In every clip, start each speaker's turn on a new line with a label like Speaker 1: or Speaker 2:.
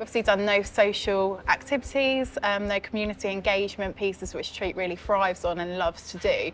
Speaker 1: obviously done no social activities, no community engagement pieces, which Treat really thrives on and loves to do.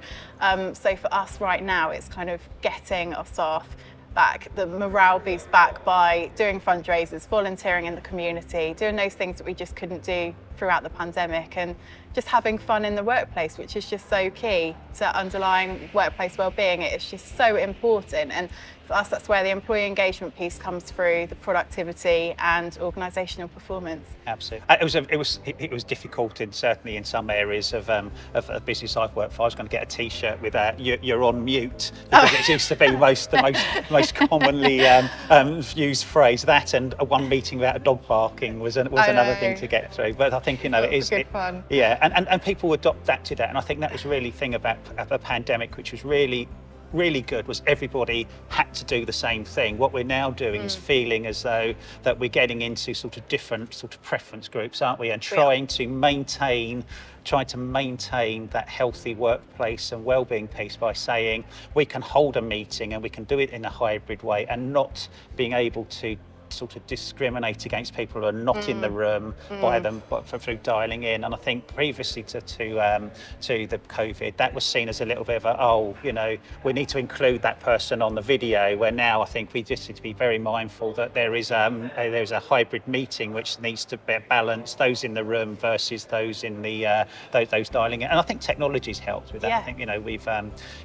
Speaker 1: So for us right now, it's kind of getting our staff back, the morale boost back by doing fundraisers, volunteering in the community, doing those things that we just couldn't do throughout the pandemic, and just having fun in the workplace, which is just so key to underlying workplace wellbeing. It's just so important, and for us that's where the employee engagement piece comes through, the productivity and organisational performance.
Speaker 2: Absolutely. It was difficult, and certainly in some areas of a business I've worked for. I was going to get a T-shirt with "You're on mute," because it used to be the most commonly used phrase. That, and one meeting about dog barking was another thing to get through. But I think, it is
Speaker 1: good fun.
Speaker 2: Yeah, and people adapted that, and I think that was really the thing about the pandemic, which was really good, was everybody had to do the same thing. What we're now doing is feeling as though that we're getting into sort of different sort of preference groups, aren't we? And trying to maintain that healthy workplace and wellbeing piece by saying we can hold a meeting and we can do it in a hybrid way, and not being able to sort of discriminate against people who are not in the room through dialing in. And I think previously to the COVID, that was seen as a little bit of we need to include that person on the video, where now I think we just need to be very mindful that there's a hybrid meeting which needs to balance those in the room versus those in the those dialing in. And I think technology's helped with that. I think we've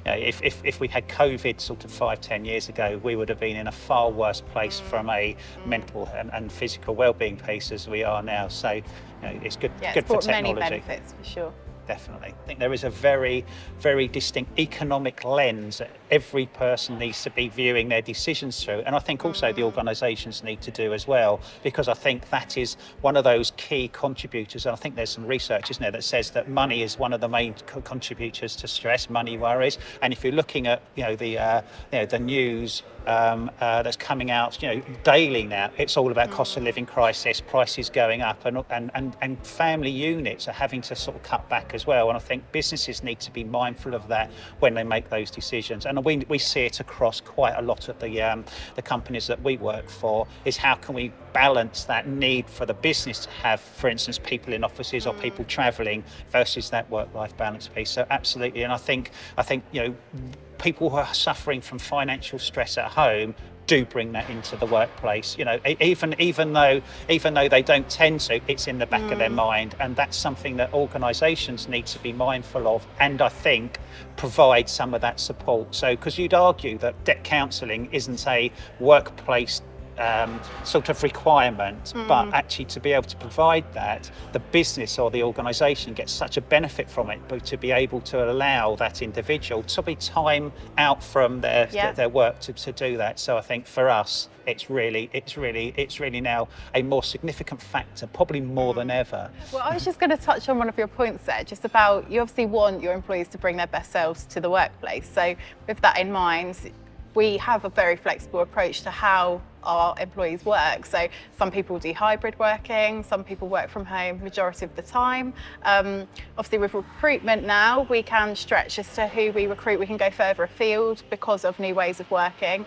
Speaker 2: if we had COVID sort of 5-10 years ago, we would have been in a far worse place from a mental and physical well-being piece as we are now. So it's good for technology.
Speaker 1: Many benefits for sure.
Speaker 2: Definitely. I think there is a very, very distinct economic lens that every person needs to be viewing their decisions through. And I think also the organisations need to do as well, because I think that is one of those key contributors. And I think there's some research, isn't there, that says that money is one of the main contributors to stress, money worries. And if you're looking at, the news that's coming out, daily now, it's all about cost of living crisis, prices going up, and family units are having to sort of cut back as well. And I think businesses need to be mindful of that when they make those decisions. And we see it across quite a lot of the companies that we work for, is how can we balance that need for the business to have, for instance, people in offices or people travelling versus that work-life balance piece. So absolutely. And I think people who are suffering from financial stress at home do bring that into the workplace. Even though they don't tend to, it's in the back of their mind, and that's something that organisations need to be mindful of, and I think provide some of that support. So, because you'd argue that debt counselling isn't a workplace sort of requirement, but actually to be able to provide that, the business or the organisation gets such a benefit from it, but to be able to allow that individual to be time out from their work to do that. So I think for us, it's really now a more significant factor, probably more than ever.
Speaker 1: Well, I was just going to touch on one of your points there, just about, you obviously want your employees to bring their best selves to the workplace. So with that in mind, we have a very flexible approach to how our employees work. So some people do hybrid working, some people work from home majority of the time. Obviously with recruitment now, we can stretch as to who we recruit. We can go further afield because of new ways of working.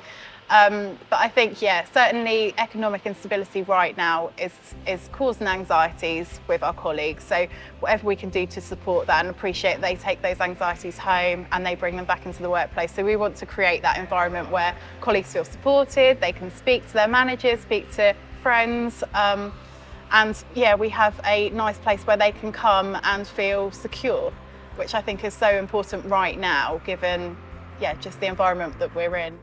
Speaker 1: But I think, certainly economic instability right now is causing anxieties with our colleagues. So whatever we can do to support that, and appreciate they take those anxieties home and they bring them back into the workplace. So we want to create that environment where colleagues feel supported, they can speak to their managers, speak to friends, and we have a nice place where they can come and feel secure, which I think is so important right now, given just the environment that we're in.